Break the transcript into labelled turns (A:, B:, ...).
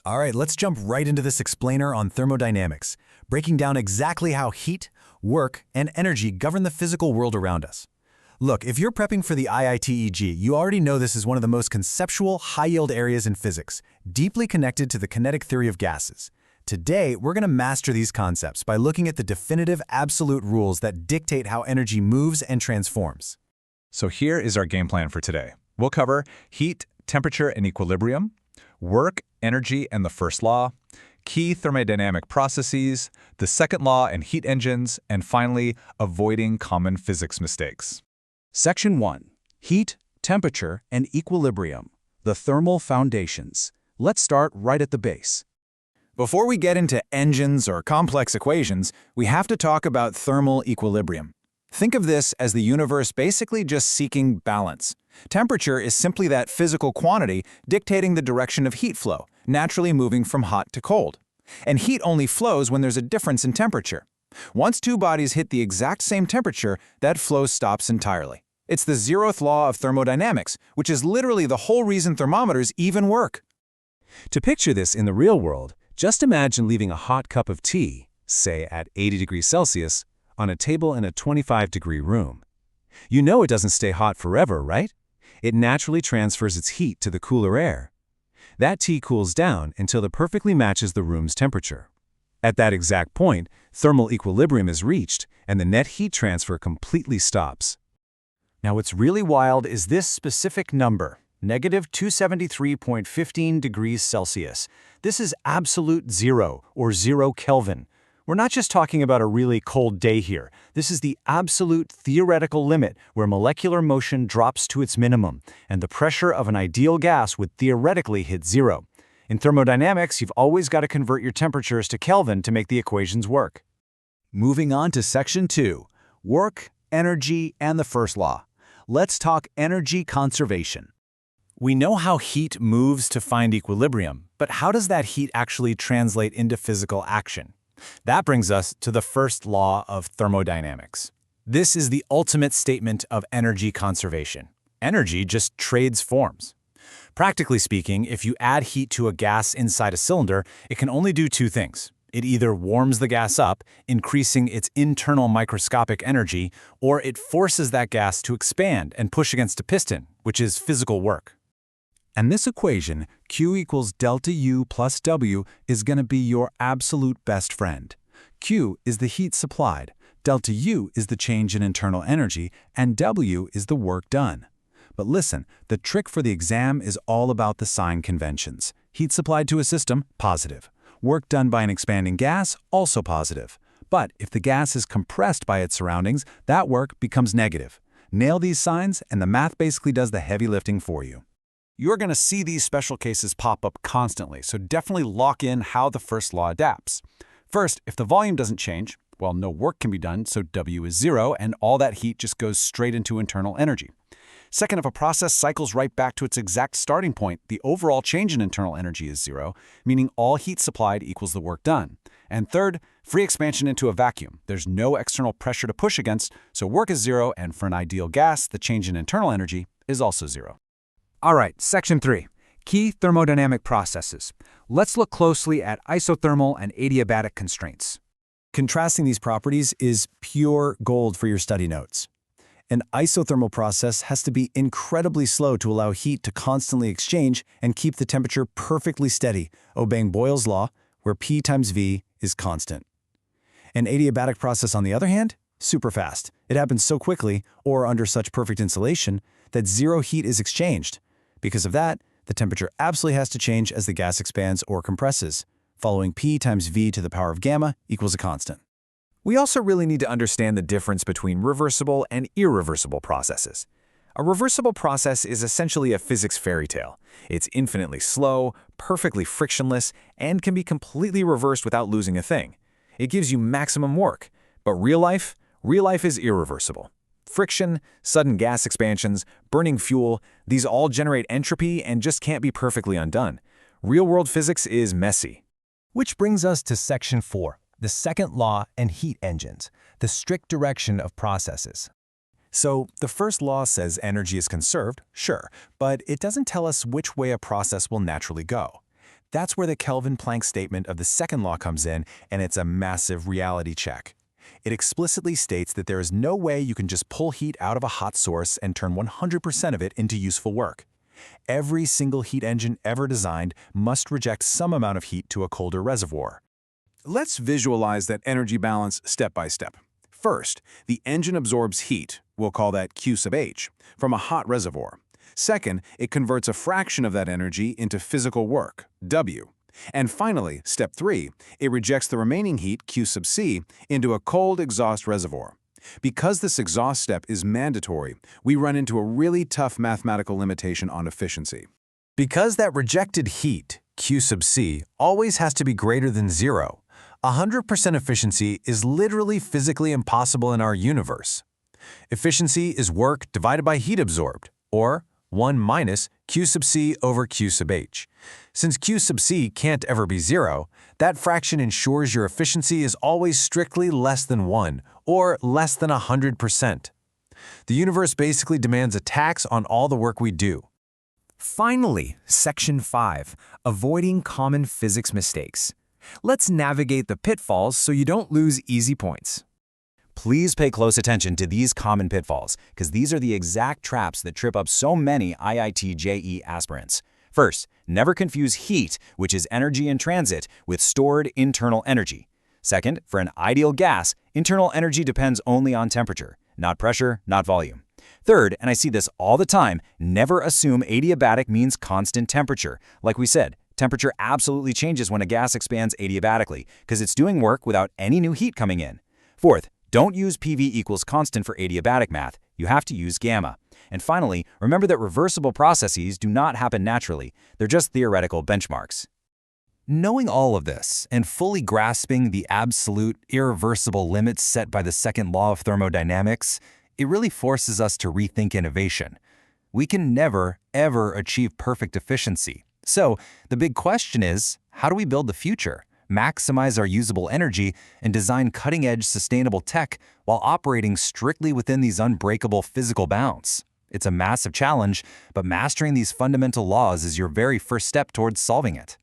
A: All right, let's jump right into this explainer on thermodynamics, breaking down exactly how heat, work, and energy govern the physical world around us. Look, if you're prepping for the IITJEE, you already know this is one of the most conceptual, high-yield areas in physics, deeply connected to the kinetic theory of gases. Today, we're going to master these concepts by looking at the definitive absolute rules that dictate how energy moves and transforms.
B: So here is our game plan for today. We'll cover heat, temperature, and equilibrium, work, energy, and the first law, key thermodynamic processes, the second law and heat engines, and finally, avoiding common physics mistakes.
C: Section 1. Heat, temperature, and equilibrium. The thermal foundations. Let's start right at the base.
A: Before we get into engines or complex equations, we have to talk about thermal equilibrium. Think of this as the universe basically just seeking balance. Temperature is simply that physical quantity dictating the direction of heat flow, naturally moving from hot to cold. And heat only flows when there's a difference in temperature. Once two bodies hit the exact same temperature, that flow stops entirely. It's the Zeroth Law of Thermodynamics, which is literally the whole reason thermometers even work.
C: To picture this in the real world, just imagine leaving a hot cup of tea, say at 80 degrees Celsius, on a table in a 25-degree room. You know it doesn't stay hot forever, right? It naturally transfers its heat to the cooler air. That tea cools down until it perfectly matches the room's temperature. At that exact point, thermal equilibrium is reached, and the net heat transfer completely stops.
A: Now what's really wild is this specific number, negative 273.15 degrees Celsius. This is absolute zero, or 0 Kelvin. We're not just talking about a really cold day here. This is the absolute theoretical limit where molecular motion drops to its minimum, and the pressure of an ideal gas would theoretically hit zero. In thermodynamics, you've always got to convert your temperatures to Kelvin to make the equations work.
D: Moving on to Section 2, Work, Energy, and the First Law. Let's talk energy conservation.
A: We know how heat moves to find equilibrium, but how does that heat actually translate into physical action? That brings us to the first law of thermodynamics. This is the ultimate statement of energy conservation. Energy just trades forms. Practically speaking, if you add heat to a gas inside a cylinder, it can only do two things. It either warms the gas up, increasing its internal microscopic energy, or it forces that gas to expand and push against a piston, which is physical work.
C: And this equation, Q equals delta U plus W, is going to be your absolute best friend. Q is the heat supplied, delta U is the change in internal energy, and W is the work done. But listen, the trick for the exam is all about the sign conventions. Heat supplied to a system, positive. Work done by an expanding gas, also positive. But if the gas is compressed by its surroundings, that work becomes negative. Nail these signs, and the math basically does the heavy lifting for you.
D: You're going to see these special cases pop up constantly, so definitely lock in how the first law adapts. First, if the volume doesn't change, well, no work can be done, so W is zero, and all that heat just goes straight into internal energy. Second, if a process cycles right back to its exact starting point, the overall change in internal energy is zero, meaning all heat supplied equals the work done. And third, free expansion into a vacuum. There's no external pressure to push against, so work is zero, and for an ideal gas, the change in internal energy is also zero.
E: All right, Section 3. Key thermodynamic processes. Let's look closely at isothermal and adiabatic constraints.
A: Contrasting these properties is pure gold for your study notes. An isothermal process has to be incredibly slow to allow heat to constantly exchange and keep the temperature perfectly steady, obeying Boyle's law, where P times V is constant. An adiabatic process, on the other hand, super fast. It happens so quickly, or under such perfect insulation, that zero heat is exchanged. Because of that, the temperature absolutely has to change as the gas expands or compresses, following P times V to the power of gamma equals a constant.
B: We also really need to understand the difference between reversible and irreversible processes. A reversible process is essentially a physics fairy tale. It's infinitely slow, perfectly frictionless, and can be completely reversed without losing a thing. It gives you maximum work. But real life is irreversible. Friction, sudden gas expansions, burning fuel, these all generate entropy and just can't be perfectly undone. Real-world physics is messy.
F: Which brings us to Section 4, the second law and heat engines, the strict direction of processes.
A: So the first law says energy is conserved, sure, but it doesn't tell us which way a process will naturally go. That's where the Kelvin-Planck statement of the second law comes in, and it's a massive reality check. It explicitly states that there is no way you can just pull heat out of a hot source and turn 100% of it into useful work. Every single heat engine ever designed must reject some amount of heat to a colder reservoir.
D: Let's visualize that energy balance step by step. First, the engine absorbs heat, we'll call that Q sub H, from a hot reservoir. Second, it converts a fraction of that energy into physical work, W. And finally, step 3, it rejects the remaining heat, Q sub C, into a cold exhaust reservoir. Because this exhaust step is mandatory, we run into a really tough mathematical limitation on efficiency.
A: Because that rejected heat, Q sub C, always has to be greater than 0, 100% efficiency is literally physically impossible in our universe. Efficiency is work divided by heat absorbed, or 1 minus Q sub C over Q sub H. Since Q sub C can't ever be 0, that fraction ensures your efficiency is always strictly less than 1, or less than 100%. The universe basically demands a tax on all the work we do.
E: Finally, Section 5, Avoiding Common Physics Mistakes. Let's navigate the pitfalls so you don't lose easy points.
B: Please pay close attention to these common pitfalls, because these are the exact traps that trip up so many IIT JEE aspirants. First, never confuse heat, which is energy in transit, with stored internal energy. Second, for an ideal gas, internal energy depends only on temperature, not pressure, not volume. Third, and I see this all the time, never assume adiabatic means constant temperature. Like we said, temperature absolutely changes when a gas expands adiabatically, because it's doing work without any new heat coming in. Fourth, don't use PV equals constant for adiabatic math. You have to use gamma. And finally, remember that reversible processes do not happen naturally. They're just theoretical benchmarks.
F: Knowing all of this and fully grasping the absolute, irreversible limits set by the second law of thermodynamics, it really forces us to rethink innovation. We can never, ever achieve perfect efficiency. So, the big question is, how do we build the future, maximize our usable energy, and design cutting-edge sustainable tech while operating strictly within these unbreakable physical bounds? It's a massive challenge, but mastering these fundamental laws is your very first step towards solving it.